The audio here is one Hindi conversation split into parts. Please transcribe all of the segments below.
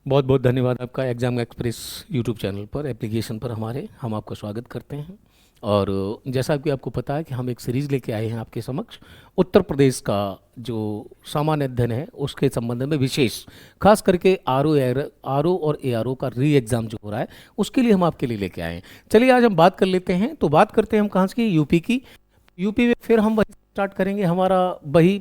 बहुत बहुत धन्यवाद आपका। एग्ज़ाम एक्सप्रेस यूट्यूब चैनल पर एप्लीकेशन पर हम आपका स्वागत करते हैं। और जैसा कि आपको पता है कि हम एक सीरीज़ लेके आए हैं आपके समक्ष, उत्तर प्रदेश का जो सामान्य अध्ययन है उसके संबंध में विशेष, खास करके आर ओ और ए आर ओ का री एग्ज़ाम जो हो रहा है उसके लिए हम आपके लिए लेके आए हैं। चलिए आज हम बात कर लेते हैं। तो बात करते हैं हम कहाँ की, यूपी की। यूपी में फिर हम वही स्टार्ट करेंगे, हमारा वही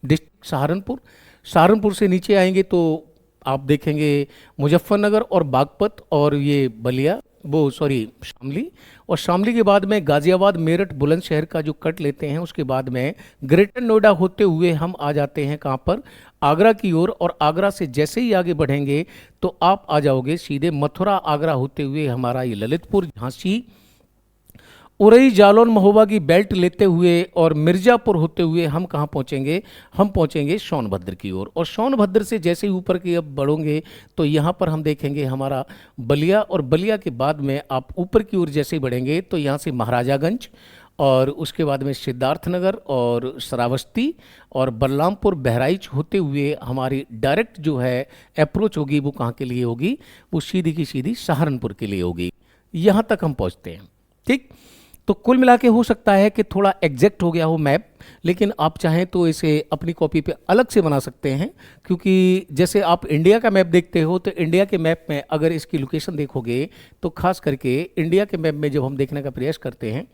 डिस्ट्रिक्ट सहारनपुर। सहारनपुर से नीचे आएंगे तो आप देखेंगे मुजफ्फरनगर और बागपत और ये बलिया, वो सॉरी शामली। और शामली के बाद में गाजियाबाद, मेरठ, बुलंदशहर का जो कट लेते हैं, उसके बाद में ग्रेटर नोएडा होते हुए हम आ जाते हैं कहाँ पर, आगरा की ओर। और आगरा से जैसे ही आगे बढ़ेंगे तो आप आ जाओगे सीधे मथुरा, आगरा होते हुए हमारा ये ललितपुर, झांसी, उरई, जालौन, महोबा की बेल्ट लेते हुए और मिर्ज़ापुर होते हुए हम कहाँ पहुँचेंगे, हम पहुँचेंगे सोनभद्र की ओर। और सोनभद्र से जैसे ही ऊपर की अब बढ़ोगे तो यहाँ पर हम देखेंगे हमारा बलिया। और बलिया के बाद में आप ऊपर की ओर जैसे ही बढ़ेंगे तो यहाँ से महाराजागंज, और उसके बाद में सिद्धार्थनगर और श्रावस्ती और बलरामपुर, बहराइच होते हुए हमारी डायरेक्ट जो है अप्रोच होगी वो कहाँ के लिए होगी, वो सीधी की सीधी सहारनपुर के लिए होगी। यहाँ तक हम पहुँचते हैं। ठीक, तो कुल मिला के हो सकता है कि थोड़ा एग्जैक्ट हो गया हो मैप, लेकिन आप चाहें तो इसे अपनी कॉपी पे अलग से बना सकते हैं। क्योंकि जैसे आप इंडिया का मैप देखते हो तो इंडिया के मैप में अगर इसकी लोकेशन देखोगे तो खास करके इंडिया के मैप में जब हम देखने का प्रयास करते हैं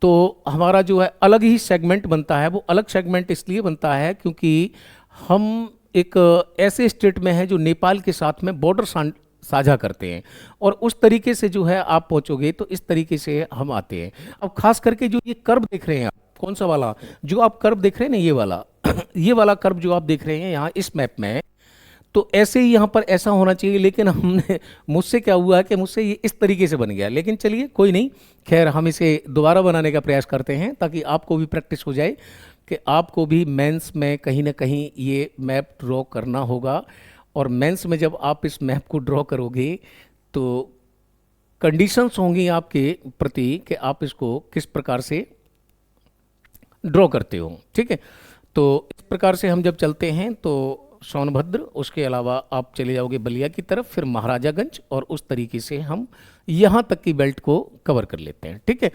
तो हमारा जो है अलग ही सेगमेंट बनता है। वो अलग सेगमेंट इसलिए बनता है क्योंकि हम एक ऐसे स्टेट में हैं जो नेपाल के साथ में बॉर्डर साझा करते हैं। और उस तरीके से जो है आप पहुंचोगे तो इस तरीके से हम आते हैं। अब खास करके जो ये कर्व देख रहे हैं आप, कौन सा वाला जो आप कर्व देख रहे हैं ना, ये वाला ये वाला कर्व जो आप देख रहे हैं यहाँ इस मैप में, तो ऐसे ही यहाँ पर ऐसा होना चाहिए। लेकिन हमने, मुझसे क्या हुआ है कि मुझसे ये इस तरीके से बन गया। लेकिन चलिए कोई नहीं, खैर हम इसे दोबारा बनाने का प्रयास करते हैं ताकि आपको भी प्रैक्टिस हो जाए कि आपको भी मेंस में कहीं ना कहीं ये मैप ड्रॉ करना होगा। और मेंस में जब आप इस मैप को ड्रॉ करोगे तो कंडीशंस होंगी आपके प्रति कि आप इसको किस प्रकार से ड्रॉ करते हो। ठीक है, तो इस प्रकार से हम जब चलते हैं तो सोनभद्र, उसके अलावा आप चले जाओगे बलिया की तरफ, फिर महाराजागंज, और उस तरीके से हम यहाँ तक की बेल्ट को कवर कर लेते हैं। ठीक है,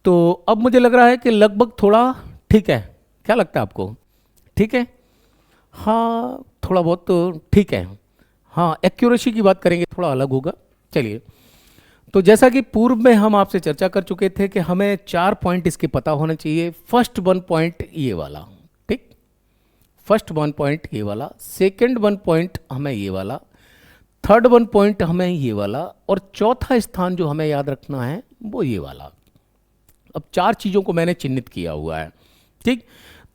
तो अब मुझे लग रहा है कि लगभग थोड़ा ठीक है। क्या लगता है आपको? ठीक है, हाँ थोड़ा बहुत तो ठीक है। हाँ, एक्यूरेसी की बात करेंगे थोड़ा अलग होगा। चलिए, तो जैसा कि पूर्व में हम आपसे चर्चा कर चुके थे कि हमें 4 पॉइंट इसके पता होने चाहिए। फर्स्ट 1 पॉइंट ये वाला, ठीक, फर्स्ट 1 पॉइंट ये वाला, सेकंड 1 पॉइंट हमें ये वाला, थर्ड 1 पॉइंट हमें ये वाला, और चौथा स्थान जो हमें याद रखना है वो ये वाला। अब 4 चीज़ों को मैंने चिन्हित किया हुआ है। ठीक,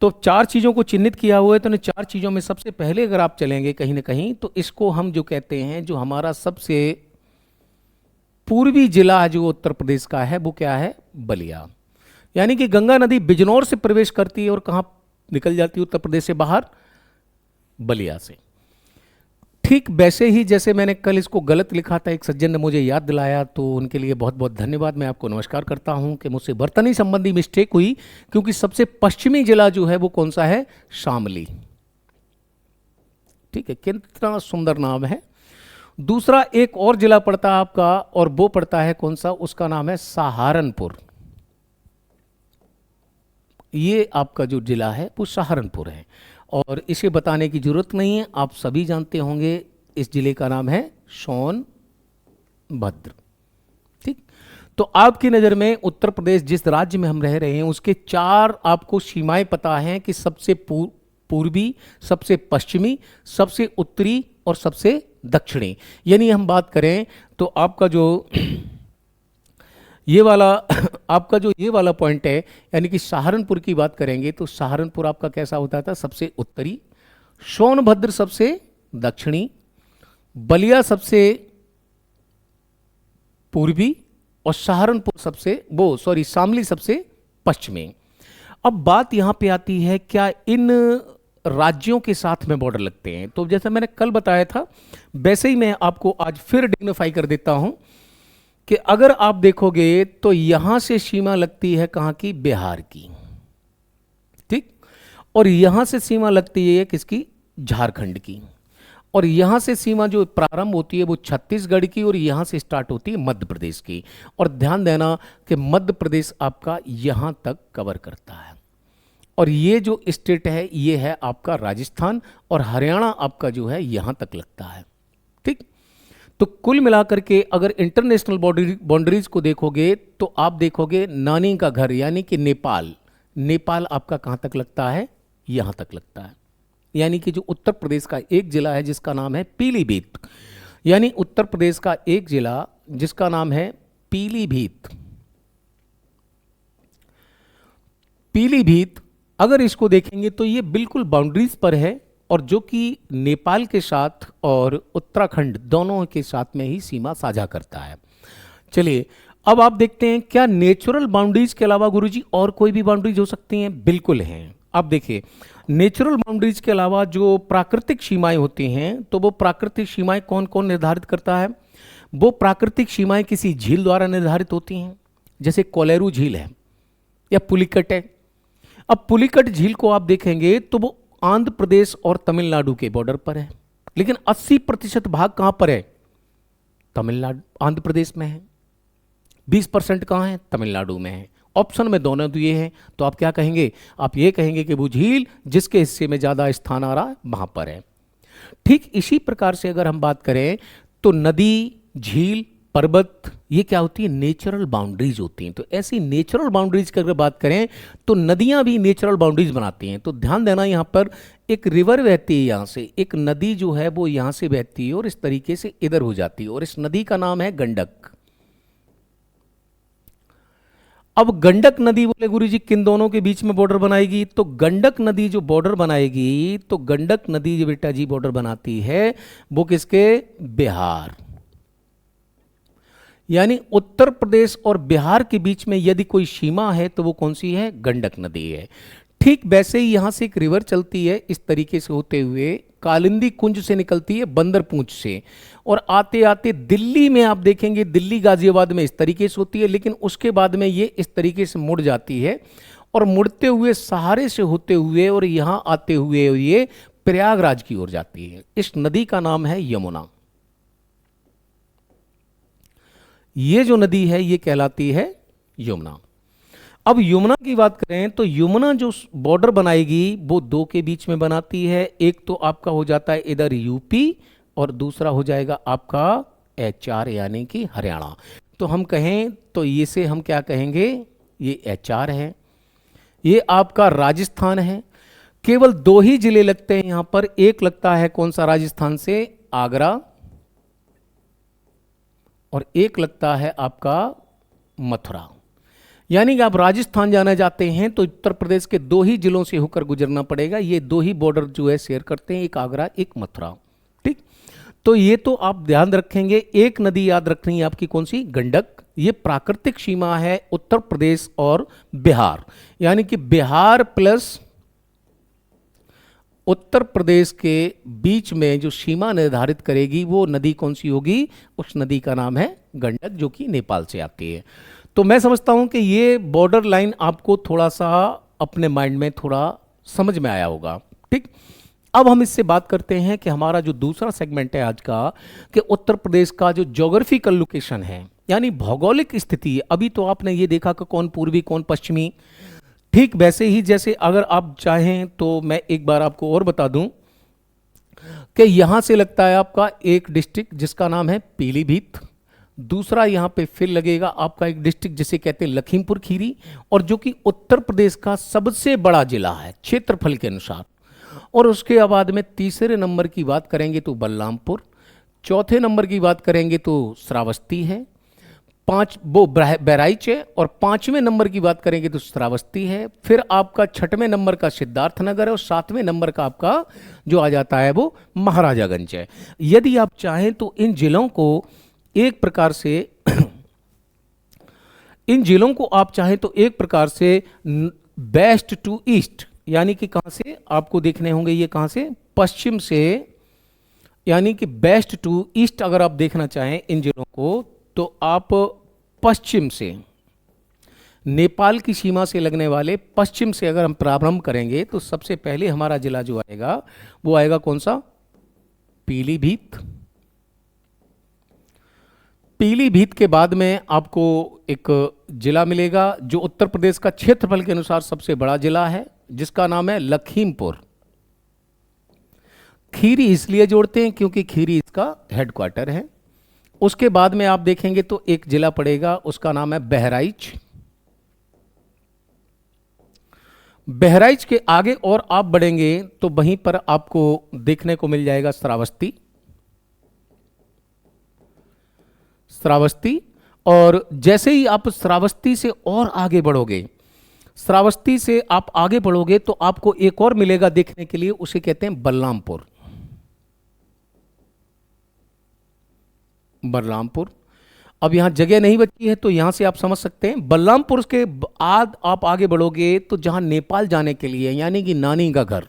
तो 4 चीज़ों को चिन्हित किया हुआ है। तो इन 4 चीज़ों में सबसे पहले अगर आप चलेंगे कहीं ना कहीं तो इसको हम जो कहते हैं, जो हमारा सबसे पूर्वी जिला जो उत्तर प्रदेश का है वो क्या है, बलिया। यानी कि गंगा नदी बिजनौर से प्रवेश करती है और कहाँ निकल जाती है उत्तर प्रदेश से बाहर, बलिया से। ठीक वैसे ही जैसे मैंने कल इसको गलत लिखा था, एक सज्जन ने मुझे याद दिलाया, तो उनके लिए बहुत बहुत धन्यवाद। मैं आपको नमस्कार करता हूं कि मुझसे बर्तनी संबंधी मिस्टेक हुई, क्योंकि सबसे पश्चिमी जिला जो है वो कौन सा है, शामली। ठीक है, कितना सुंदर नाम है। दूसरा एक और जिला पड़ता है आपका, और वो पड़ता है कौन सा, उसका नाम है सहारनपुर। ये आपका जो जिला है वो सहारनपुर है, और इसे बताने की जरूरत नहीं है, आप सभी जानते होंगे। इस जिले का नाम है सोनभद्र। ठीक, तो आपकी नज़र में उत्तर प्रदेश जिस राज्य में हम रह रहे हैं उसके 4 आपको सीमाएं पता हैं कि सबसे पूर्वी, सबसे पश्चिमी, सबसे उत्तरी और सबसे दक्षिणी। यानी हम बात करें तो आपका जो ये वाला आपका जो ये वाला पॉइंट है, यानी कि सहारनपुर की बात करेंगे तो सहारनपुर आपका कैसा होता था, सबसे उत्तरी, सोनभद्र सबसे दक्षिणी, बलिया सबसे पूर्वी, और सहारनपुर सबसे शामली सबसे पश्चिमी। अब बात यहां पे आती है, क्या इन राज्यों के साथ में बॉर्डर लगते हैं? तो जैसा मैंने कल बताया था वैसे ही मैं आपको आज फिर डिग्निफाई कर देता हूं कि अगर आप देखोगे तो यहां से सीमा लगती है कहां की, बिहार की। ठीक, और यहां से सीमा लगती है किसकी, झारखंड की। और यहाँ से सीमा जो प्रारंभ होती है वो छत्तीसगढ़ की और यहाँ से स्टार्ट होती है मध्य प्रदेश की। और ध्यान देना कि मध्य प्रदेश आपका यहाँ तक कवर करता है, और ये जो स्टेट है ये है आपका राजस्थान, और हरियाणा आपका जो है यहाँ तक लगता है। ठीक, तो कुल मिलाकर के अगर इंटरनेशनल बाउंड्रीज को देखोगे तो आप देखोगे नानी का घर यानी कि नेपाल, नेपाल आपका कहाँ तक लगता है, यहाँ तक लगता है। यानी कि जो उत्तर प्रदेश का एक जिला है जिसका नाम है पीलीभीत, यानी उत्तर प्रदेश का एक जिला जिसका नाम है पीलीभीत, पीलीभीत अगर इसको देखेंगे तो ये बिल्कुल बाउंड्रीज पर है, और जो कि नेपाल के साथ और उत्तराखंड दोनों के साथ में ही सीमा साझा करता है। चलिए अब आप देखते हैं क्या नेचुरल बाउंड्रीज के अलावा गुरुजी और कोई भी बाउंड्रीज हो सकती हैं? बिल्कुल हैं। अब देखिए नेचुरल बाउंड्रीज के अलावा जो प्राकृतिक सीमाएं होती हैं, तो वो प्राकृतिक सीमाएं कौन कौन निर्धारित करता है? वो प्राकृतिक सीमाएं किसी झील द्वारा निर्धारित होती हैं, जैसे कोलेरू झील है या पुलिकट है। अब पुलिकट झील को आप देखेंगे तो वो आंध्र प्रदेश और तमिलनाडु के बॉर्डर पर है, लेकिन 80% भाग कहां पर है? तमिलनाडु, आंध्र प्रदेश में है। 20% कहां है? तमिलनाडु में है। ऑप्शन में दोनों दिए हैं, तो आप क्या कहेंगे? आप ये कहेंगे कि वो झील जिसके हिस्से में ज्यादा स्थान आ रहा है वहां पर है। ठीक इसी प्रकार से अगर हम बात करें तो नदी, झील, पर्वत, ये क्या होती है? नेचुरल बाउंड्रीज होती हैं। तो ऐसी नेचुरल बाउंड्रीज की अगर बात करें तो नदियां भी नेचुरल बाउंड्रीज बनाती हैं। तो ध्यान देना, यहां पर एक रिवर बहती है, यहां से एक नदी जो है वो यहां से बहती है और इस तरीके से इधर हो जाती है, और इस नदी का नाम है गंडक। अब गंडक नदी बोले गुरुजी किन दोनों के बीच में बॉर्डर बनाएगी? तो गंडक नदी जो बॉर्डर बनाएगी, तो गंडक नदी जो बेटा जी बॉर्डर बनाती है वो किसके? बिहार, यानी उत्तर प्रदेश और बिहार के बीच में यदि कोई सीमा है तो वो कौन सी है? गंडक नदी है। ठीक वैसे ही यहां से एक रिवर चलती है इस तरीके से होते हुए, कालिंदी कुंज से निकलती है बंदर पूंछ से, और आते आते दिल्ली में आप देखेंगे, दिल्ली गाजियाबाद में इस तरीके से होती है, लेकिन उसके बाद में ये इस तरीके से मुड़ जाती है, और मुड़ते हुए सहारे से होते हुए और यहां आते हुए ये प्रयागराज की ओर जाती है। इस नदी का नाम है यमुना। ये जो नदी है ये कहलाती है यमुना। अब यमुना की बात करें तो यमुना जो बॉर्डर बनाएगी वो दो के बीच में बनाती है। एक तो आपका हो जाता है इधर यूपी, और दूसरा हो जाएगा आपका HR यानी कि हरियाणा। तो हम कहें तो ये से हम क्या कहेंगे? ये HR है, ये आपका राजस्थान है। केवल दो ही जिले लगते हैं यहां पर, एक लगता है कौन सा राजस्थान से? आगरा, और एक लगता है आपका मथुरा। यानी कि आप राजस्थान जाना चाहते हैं तो उत्तर प्रदेश के दो ही जिलों से होकर गुजरना पड़ेगा। ये दो ही बॉर्डर जो है शेयर करते हैं, एक आगरा एक मथुरा। ठीक, तो ये तो आप ध्यान रखेंगे। एक नदी याद रखनी है आपकी, कौन सी? गंडक। ये प्राकृतिक सीमा है उत्तर प्रदेश और बिहार, यानी कि बिहार प्लस उत्तर प्रदेश के बीच में जो सीमा निर्धारित करेगी वो नदी कौन सी होगी? उस नदी का नाम है गंडक, जो कि नेपाल से आती है। तो मैं समझता हूं कि ये बॉर्डर लाइन आपको थोड़ा सा अपने माइंड में थोड़ा समझ में आया होगा। ठीक, अब हम इससे बात करते हैं कि हमारा जो दूसरा सेगमेंट है आज का, कि उत्तर प्रदेश का जो ज्योग्राफिकल लोकेशन है, यानी भौगोलिक स्थिति। अभी तो आपने ये देखा कि कौन पूर्वी कौन पश्चिमी। ठीक वैसे ही जैसे अगर आप चाहें तो मैं एक बार आपको और बता दूं कि यहां से लगता है आपका एक डिस्ट्रिक्ट जिसका नाम है पीलीभीत, दूसरा यहां पे फिर लगेगा आपका एक डिस्ट्रिक्ट जिसे कहते हैं लखीमपुर खीरी, और जो कि उत्तर प्रदेश का सबसे बड़ा जिला है क्षेत्रफल के अनुसार। और उसके बाद में तीसरे नंबर की बात करेंगे तो बलरामपुर, चौथे नंबर की बात करेंगे तो श्रावस्ती है, बहराइच है, और पांचवें नंबर की बात करेंगे तो श्रावस्ती है। फिर आपका छठवें नंबर का सिद्धार्थनगर है, और सातवें नंबर का आपका जो आ जाता है वो महाराजागंज है। यदि आप चाहें तो इन जिलों को एक प्रकार से इन जिलों को आप चाहें तो एक प्रकार से वेस्ट टू ईस्ट, यानी कि कहां से आपको देखने होंगे? ये कहां से? पश्चिम से, यानी कि वेस्ट टू ईस्ट अगर आप देखना चाहें इन जिलों को, तो आप पश्चिम से, नेपाल की सीमा से लगने वाले पश्चिम से अगर हम प्रारंभ करेंगे तो सबसे पहले हमारा जिला जो आएगा वो आएगा कौन सा? पीलीभीत। पीलीभीत के बाद में आपको एक जिला मिलेगा जो उत्तर प्रदेश का क्षेत्रफल के अनुसार सबसे बड़ा जिला है, जिसका नाम है लखीमपुर। खीरी इसलिए जोड़ते हैं क्योंकि खीरी इसका हेडक्वार्टर है। उसके बाद में आप देखेंगे तो एक जिला पड़ेगा, उसका नाम है बहराइच। बहराइच के आगे और आप बढ़ेंगे तो वहीं पर आपको देखने को मिल जाएगा श्रावस्ती। श्रावस्ती, और जैसे ही आप श्रावस्ती से और आगे बढ़ोगे, श्रावस्ती से आप आगे बढ़ोगे तो आपको एक और मिलेगा देखने के लिए, उसे कहते हैं बलरामपुर। बलरामपुर। अब यहां जगह नहीं बची है तो यहां से आप समझ सकते हैं बलरामपुर के बाद आप आगे बढ़ोगे तो जहां नेपाल जाने के लिए, यानी कि नानी का घर,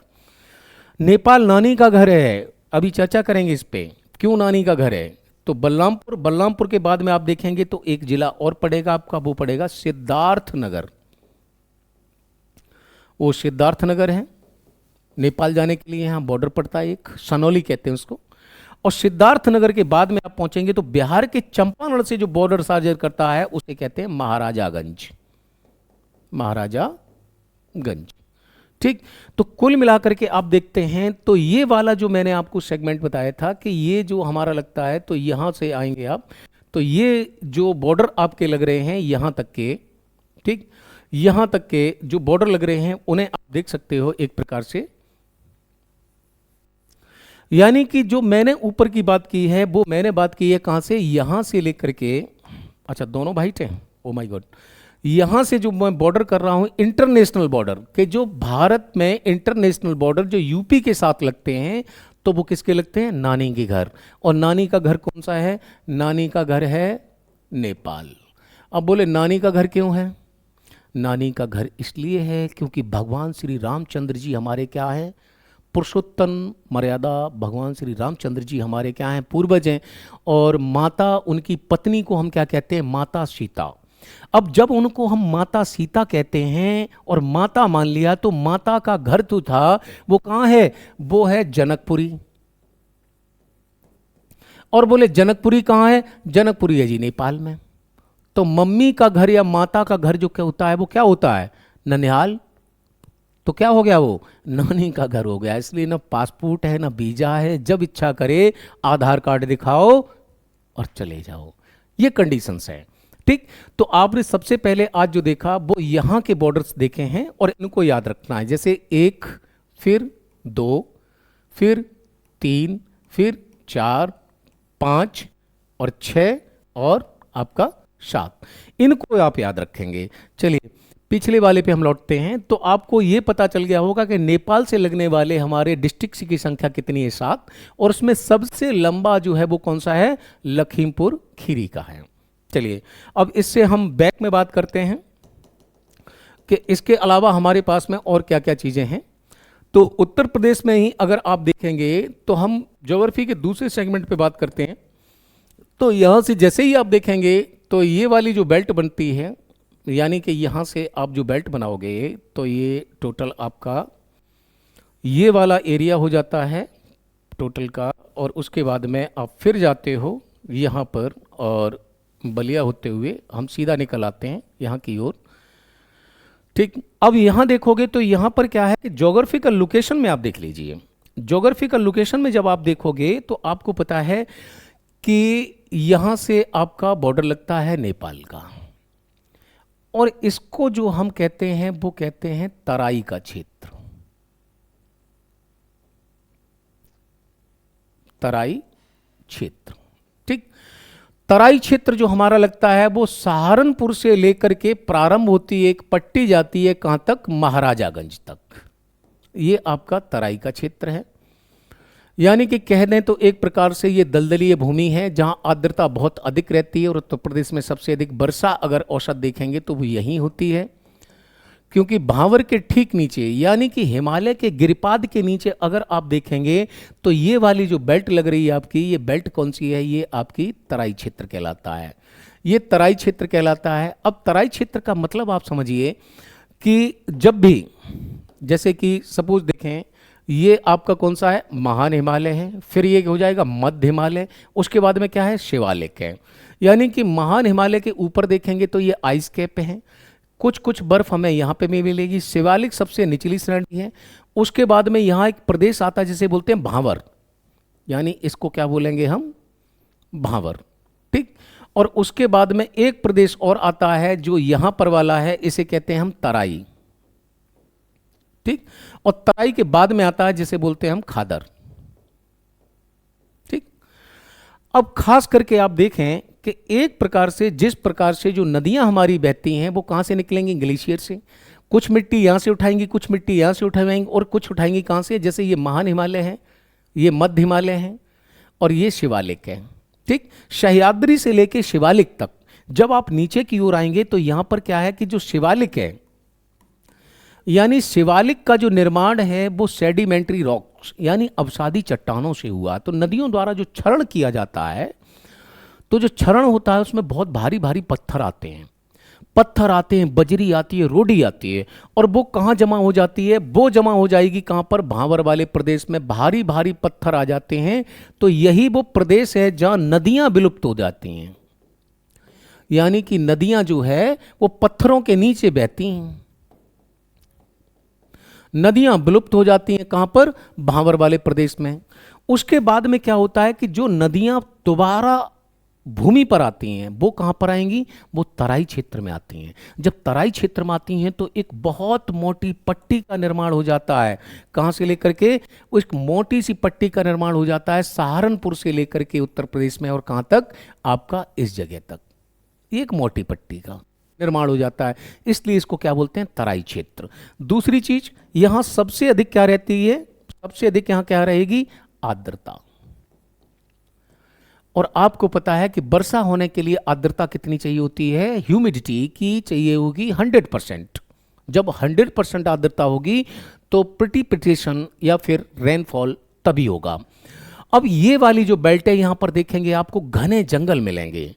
नेपाल नानी का घर है। अभी चर्चा करेंगे इस पे क्यों नानी का घर है। तो बलरामपुर, बलरामपुर के बाद में आप देखेंगे तो एक जिला और पड़ेगा आपका, वो पड़ेगा सिद्धार्थनगर। वो सिद्धार्थनगर है, नेपाल जाने के लिए यहां बॉर्डर पड़ता है, एक सनौली कहते हैं उसको। और सिद्धार्थनगर के बाद में आप पहुंचेंगे तो बिहार के चंपारण से जो बॉर्डर साझेदार करता है उसे कहते हैं महाराजागंज। महाराजागंज, ठीक। तो कुल मिलाकर के आप देखते हैं तो ये वाला जो मैंने आपको सेगमेंट बताया था कि ये जो हमारा लगता है, तो यहां से आएंगे आप तो ये जो बॉर्डर आपके लग रहे हैं यहां तक के, ठीक, यहां तक के जो बॉर्डर लग रहे हैं उन्हें आप देख सकते हो एक प्रकार से। यानी कि जो मैंने ऊपर की बात की है वो मैंने बात की है कहां से, यहां से लेकर के, अच्छा दोनों वाइट हैं, ओ माय गॉड, यहां से जो मैं बॉर्डर कर रहा हूं इंटरनेशनल बॉर्डर के, जो भारत में इंटरनेशनल बॉर्डर जो यूपी के साथ लगते हैं, तो वो किसके लगते हैं, नानी के घर। और नानी का घर कौन सा है, नानी का घर है नेपाल। अब बोले नानी का घर क्यों है, नानी का घर इसलिए है क्योंकि भगवान श्री रामचंद्र जी हमारे क्या है, पुरुषोत्तम मर्यादा भगवान श्री रामचंद्र जी हमारे क्या हैं, पूर्वज हैं। और माता, उनकी पत्नी को हम क्या कहते हैं, माता सीता। अब जब उनको हम माता सीता कहते हैं और माता मान लिया, तो माता का घर तो था वो कहां है, वो है जनकपुरी। और बोले जनकपुरी कहां है, जनकपुरी है जी नेपाल में। तो मम्मी का घर या माता का घर जो क्या होता है, वो क्या होता है, ननिहाल। तो क्या हो गया, वो नानी का घर हो गया। इसलिए ना पासपोर्ट है ना वीजा है, जब इच्छा करे आधार कार्ड दिखाओ और चले जाओ, ये कंडीशंस है, ठीक। तो आपने सबसे पहले आज जो देखा वो यहां के बॉर्डर्स देखे हैं और इनको याद रखना है, जैसे 1, फिर 2, फिर 3, फिर 4, 5 और 6 और आपका 7, इनको आप याद रखेंगे। चलिए पिछले वाले पे हम लौटते हैं। तो आपको ये पता चल गया होगा कि नेपाल से लगने वाले हमारे डिस्ट्रिक्ट्स की संख्या कितनी है, 7, और उसमें सबसे लंबा जो है वो कौन सा है, लखीमपुर खीरी का है। चलिए अब इससे हम बैक में बात करते हैं कि इसके अलावा हमारे पास में और क्या क्या चीजें हैं। तो उत्तर प्रदेश में ही अगर आप देखेंगे तो हम ज्योग्राफी के दूसरे सेगमेंट पे बात करते हैं। तो यहां से जैसे ही आप देखेंगे तो ये वाली जो बेल्ट बनती है, यानी कि यहाँ से आप जो बेल्ट बनाओगे तो ये टोटल आपका ये वाला एरिया हो जाता है टोटल का। और उसके बाद में आप फिर जाते हो यहाँ पर और बलिया होते हुए हम सीधा निकल आते हैं यहाँ की ओर, ठीक। अब यहाँ देखोगे तो यहाँ पर क्या है कि ज्योग्राफिकल लोकेशन में आप देख लीजिए। ज्योग्राफिकल लोकेशन में जब आप देखोगे तो आपको पता है कि यहाँ से आपका बॉर्डर लगता है नेपाल का, और इसको जो हम कहते हैं वो कहते हैं तराई का क्षेत्र। तराई क्षेत्र, ठीक। तराई क्षेत्र जो हमारा लगता है वो सहारनपुर से लेकर के प्रारंभ होती है, एक पट्टी जाती है कहां तक, महाराजागंज तक। ये आपका तराई का क्षेत्र है। यानी कि कह दें तो एक प्रकार से ये दलदलीय भूमि है जहां आर्द्रता बहुत अधिक रहती है। और उत्तर प्रदेश में सबसे अधिक वर्षा अगर औसत देखेंगे तो वो यहीं होती है, क्योंकि भावर के ठीक नीचे यानी कि हिमालय के गिरिपाद के नीचे अगर आप देखेंगे तो ये वाली जो बेल्ट लग रही है आपकी, ये बेल्ट कौन सी है, ये आपकी तराई क्षेत्र कहलाता है। ये तराई क्षेत्र कहलाता है। अब तराई क्षेत्र का मतलब आप समझिए कि जब भी, जैसे कि सपोज देखें, ये आपका कौन सा है, महान हिमालय है। फिर ये हो जाएगा मध्य हिमालय, उसके बाद में क्या है, शिवालिक है। यानी कि महान हिमालय के ऊपर देखेंगे तो ये आइस कैप है, कुछ कुछ बर्फ हमें यहाँ पे भी मिलेगी। शिवालिक सबसे निचली श्रेणी है। उसके बाद में यहाँ एक प्रदेश आता है जिसे बोलते हैं भांवर, यानी इसको क्या बोलेंगे हम, भांवर, ठीक। और उसके बाद में एक प्रदेश और आता है जो यहां पर वाला है, इसे कहते हैं हम तराई, ठीक। और तराई के बाद में आता है जिसे बोलते हैं हम खादर, ठीक। अब खास करके आप देखें कि एक प्रकार से, जिस प्रकार से जो नदियां हमारी बहती हैं वो कहां से निकलेंगी, ग्लेशियर से। कुछ मिट्टी यहां से उठाएंगी, कुछ मिट्टी यहां से उठाएंगी, और कुछ उठाएंगी कहां से, जैसे ये महान हिमालय है, ये मध्य हिमालय है, और ये शिवालिक है, ठीक। सह्याद्री से लेके शिवालिक तक जब आप नीचे की ओर आएंगे तो यहां पर क्या है कि जो शिवालिक है, यानी शिवालिक का जो निर्माण है वो सेडिमेंट्री रॉक्स यानी अवसादी चट्टानों से हुआ। तो नदियों द्वारा जो क्षरण किया जाता है, तो जो क्षरण होता है उसमें बहुत भारी भारी पत्थर आते हैं, पत्थर आते हैं, बजरी आती है, रोडी आती है, और वो कहाँ जमा हो जाती है, वो जमा हो जाएगी कहाँ पर, भांवर वाले प्रदेश में भारी भारी पत्थर आ जाते हैं। तो यही वो प्रदेश है जहाँ नदियां विलुप्त हो जाती हैं, यानी कि नदियां जो है वो पत्थरों के नीचे बहती हैं, नदियां विलुप्त हो जाती हैं कहाँ पर, भांवर वाले प्रदेश में। उसके बाद में क्या होता है कि जो नदियां दोबारा भूमि पर आती हैं वो कहां पर आएंगी, वो तराई क्षेत्र में आती हैं। जब तराई क्षेत्र में आती हैं तो एक बहुत मोटी पट्टी का निर्माण हो जाता है, कहां से लेकर के, उस मोटी सी पट्टी का निर्माण हो जाता है सहारनपुर से लेकर के उत्तर प्रदेश में, और कहां तक, आपका इस जगह तक एक मोटी पट्टी का निर्माण हो जाता है, इसलिए इसको क्या बोलते हैं, तराई क्षेत्र। दूसरी चीज, यहां सबसे अधिक क्या रहती है, सबसे अधिक यहां क्या रहेगी, आर्द्रता। और आपको पता है कि वर्षा होने के लिए आर्द्रता कितनी चाहिए होती है, ह्यूमिडिटी की चाहिए होगी 100%। जब 100% आर्द्रता होगी तो प्रिसिपिटेशन या फिर रेनफॉल तभी होगा। अब ये वाली जो बेल्ट है यहां पर देखेंगे आपको घने जंगल मिलेंगे।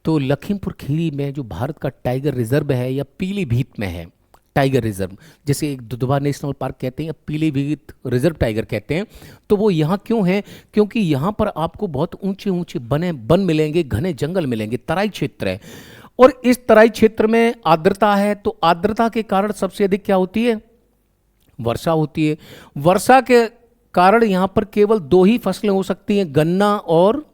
तो लखीमपुर खीरी में जो भारत का टाइगर रिजर्व है या पीलीभीत में है टाइगर रिजर्व, जैसे एक दुधवा नेशनल पार्क कहते हैं या पीलीभीत रिजर्व टाइगर कहते हैं, तो वो यहाँ क्यों है, क्योंकि यहाँ पर आपको बहुत ऊंचे ऊंचे वन मिलेंगे, घने जंगल मिलेंगे, तराई क्षेत्र है। और इस तराई क्षेत्र में आर्द्रता है, तो आर्द्रता के कारण सबसे अधिक क्या होती है, वर्षा होती है। वर्षा के कारण यहाँ पर केवल दो ही फसलें हो सकती हैं, गन्ना और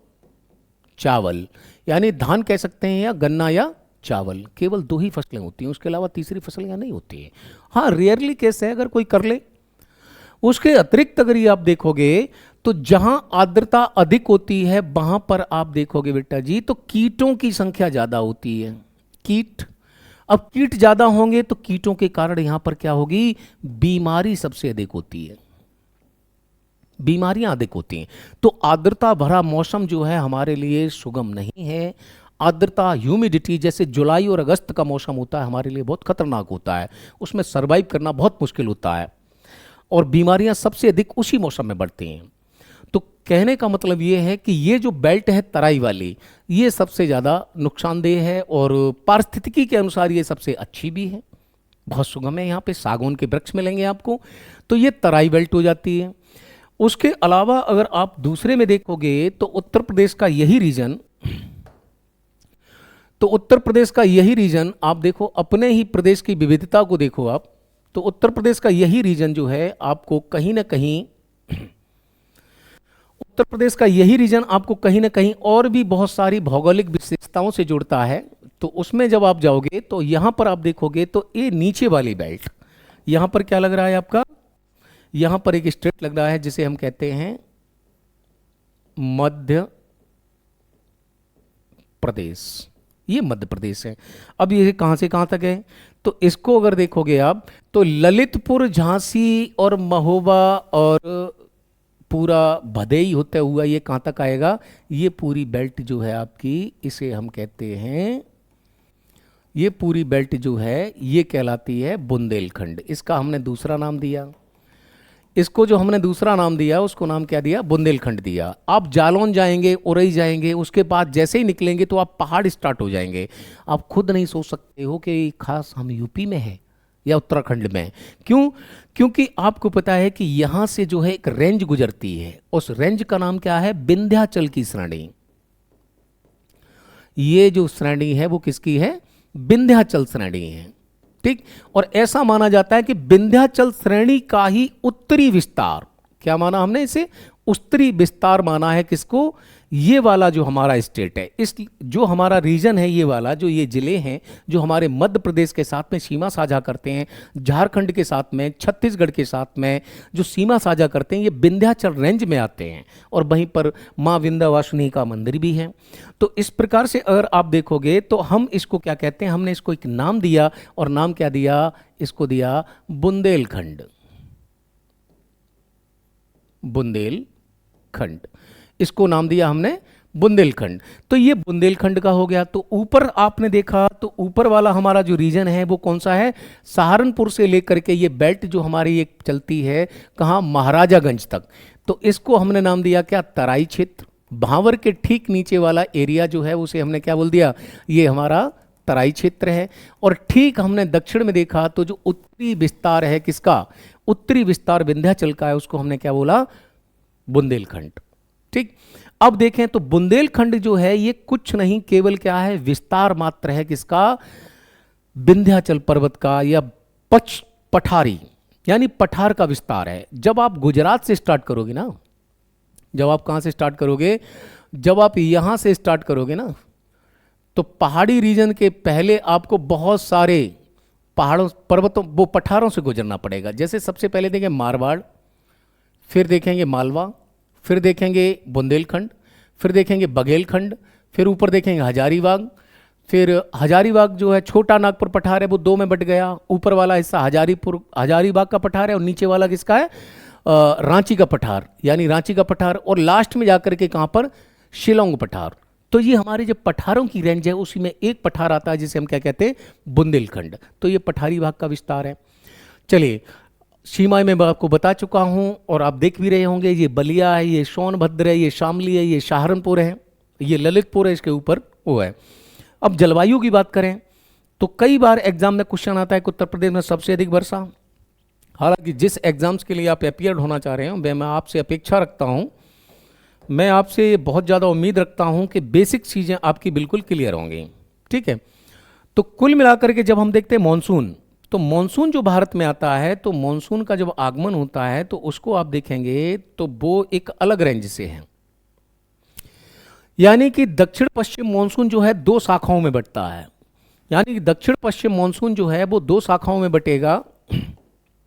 चावल, यानी धान कह सकते हैं या गन्ना या चावल, केवल दो ही फसलें होती हैं, उसके अलावा तीसरी फसल यहाँ नहीं होती है। हाँ, रेयरली केस है अगर कोई कर ले। उसके अतिरिक्त अगर ये आप देखोगे तो जहां आर्द्रता अधिक होती है वहां पर आप देखोगे बेटा जी, तो कीटों की संख्या ज्यादा होती है, कीट। अब कीट ज्यादा होंगे तो कीटों के कारण यहां पर क्या होगी, बीमारी सबसे अधिक होती है, बीमारियां अधिक होती हैं। तो आर्द्रता भरा मौसम जो है हमारे लिए सुगम नहीं है। आर्द्रता, ह्यूमिडिटी, जैसे जुलाई और अगस्त का मौसम होता है हमारे लिए बहुत खतरनाक होता है, उसमें सरवाइव करना बहुत मुश्किल होता है, और बीमारियां सबसे अधिक उसी मौसम में बढ़ती हैं। तो कहने का मतलब ये है कि ये जो बेल्ट है तराई वाली, ये सबसे ज़्यादा नुकसानदेह है, और पारिस्थितिकी के अनुसार ये सबसे अच्छी भी है, बहुत सुगम है। यहाँ पे सागौन के वृक्ष मिलेंगे आपको, तो ये तराई बेल्ट हो जाती है। उसके अलावा अगर आप दूसरे में देखोगे तो उत्तर प्रदेश का यही रीजन, तो उत्तर प्रदेश का यही रीजन आप देखो, अपने ही प्रदेश की विविधता को देखो आप, तो उत्तर प्रदेश का यही रीजन जो है आपको कहीं ना कहीं, उत्तर प्रदेश का यही रीजन आपको कहीं ना कहीं और भी बहुत सारी भौगोलिक विशेषताओं से जुड़ता है। तो उसमें जब आप जाओगे तो यहां पर आप देखोगे तो ये नीचे वाली बेल्ट, यहां पर क्या लग रहा है आपका, यहां पर एक स्टेट लग रहा है जिसे हम कहते हैं मध्य प्रदेश, ये मध्य प्रदेश है। अब ये कहां से कहां तक है, तो इसको अगर देखोगे आप तो ललितपुर, झांसी और महोबा और पूरा भदेई होता हुआ ये कहां तक आएगा, ये पूरी बेल्ट जो है आपकी, इसे हम कहते हैं, ये पूरी बेल्ट जो है ये कहलाती है बुंदेलखंड। इसका हमने दूसरा नाम दिया, इसको जो हमने दूसरा नाम दिया उसको नाम क्या दिया, बुंदेलखंड दिया। आप जालौन जाएंगे, उरई जाएंगे, उसके बाद जैसे ही निकलेंगे तो आप पहाड़ स्टार्ट हो जाएंगे। आप खुद नहीं सोच सकते हो कि खास हम यूपी में है, या उत्तराखंड में। क्यों? क्योंकि आपको पता है कि यहाँ से जो है एक रेंज गुजरती है, उस रेंज का नाम क्या है? विंध्याचल की श्रेणी। ये जो श्रेणी है वो किसकी है? विंध्याचल श्रेणी है। ठीक। और ऐसा माना जाता है कि विंध्याचल श्रेणी का ही उत्तरी विस्तार, क्या माना हमने इसे? उत्तरी विस्तार माना है। किसको? ये वाला जो हमारा स्टेट है, इस जो हमारा रीजन है, ये वाला जो ये जिले हैं जो हमारे मध्य प्रदेश के साथ में सीमा साझा करते हैं, झारखंड के साथ में, छत्तीसगढ़ के साथ में जो सीमा साझा करते हैं, ये विंध्याचल रेंज में आते हैं। और वहीं पर माँ विंध्यवासिनी का मंदिर भी है। तो इस प्रकार से अगर आप देखोगे तो हम इसको क्या कहते हैं? हमने इसको एक नाम दिया, और नाम क्या दिया? इसको दिया बुंदेलखंड। बुंदेलखंड, इसको नाम दिया हमने बुंदेलखंड। तो ये बुंदेलखंड का हो गया। तो ऊपर आपने देखा तो ऊपर वाला हमारा जो रीजन है वो कौन सा है? सहारनपुर से लेकर के ये बेल्ट जो हमारी एक चलती है कहाँ? महाराजागंज तक। तो इसको हमने नाम दिया क्या? तराई क्षेत्र। भांवर के ठीक नीचे वाला एरिया जो है उसे हमने क्या बोल दिया? ये हमारा तराई क्षेत्र है। और ठीक हमने दक्षिण में देखा तो जो उत्तरी विस्तार है, किसका? उत्तरी विस्तार विंध्याचल का है, उसको हमने क्या बोला? बुंदेलखंड। ठीक। अब देखें तो बुंदेलखंड जो है ये कुछ नहीं, केवल क्या है? विस्तार मात्र है। किसका? विंध्याचल पर्वत का, या पठारी यानी पठार का विस्तार है। जब आप गुजरात से स्टार्ट करोगे ना, जब आप कहां से स्टार्ट करोगे? जब आप यहां से स्टार्ट करोगे ना, तो पहाड़ी रीजन के पहले आपको बहुत सारे पहाड़ों, पर्वतों, वो पठारों से गुजरना पड़ेगा। जैसे सबसे पहले देखें मारवाड़, फिर देखेंगे मालवा, फिर देखेंगे बुंदेलखंड, फिर देखेंगे बघेलखंड, फिर ऊपर देखेंगे हजारीबाग। फिर हजारीबाग जो है छोटा नागपुर पठार है, वो दो में बट गया। ऊपर वाला हिस्सा हजारीबाग का पठार है, और नीचे वाला किसका है? रांची का पठार, यानी रांची का पठार। और लास्ट में जाकर के कहाँ पर? शिलोंग पठार। तो ये हमारे जो पठारों की रेंज है उसी में एक पठार आता है जिसे हम क्या कहते हैं? बुंदेलखंड। तो ये पठारी भाग का विस्तार है। चलिए, सीमा में मैं आपको बता चुका हूं, और आप देख भी रहे होंगे, ये बलिया है, ये सोनभद्र है, ये शामली है, ये सहारनपुर है, ये ललितपुर है, इसके ऊपर वो है। अब जलवायु की बात करें तो कई बार एग्जाम में क्वेश्चन आता है कि उत्तर प्रदेश में सबसे अधिक वर्षा। हालांकि जिस एग्जाम्स के लिए आप अपियर होना चाह रहे हो, मैं आपसे अपेक्षा रखता हूं, मैं आपसे बहुत ज़्यादा उम्मीद रखता हूं कि बेसिक चीज़ें आपकी बिल्कुल क्लियर होंगी। ठीक है। तो कुल मिलाकर के जब हम देखते हैं मॉनसून, तो मॉनसून जो भारत में आता है, तो मॉनसून का जब आगमन होता है तो उसको आप देखेंगे तो वो एक अलग रेंज से है। यानी कि दक्षिण पश्चिम मॉनसून जो है दो शाखाओं में बंटता है। यानी कि दक्षिण पश्चिम मॉनसून जो है वो दो शाखाओं में बटेगा।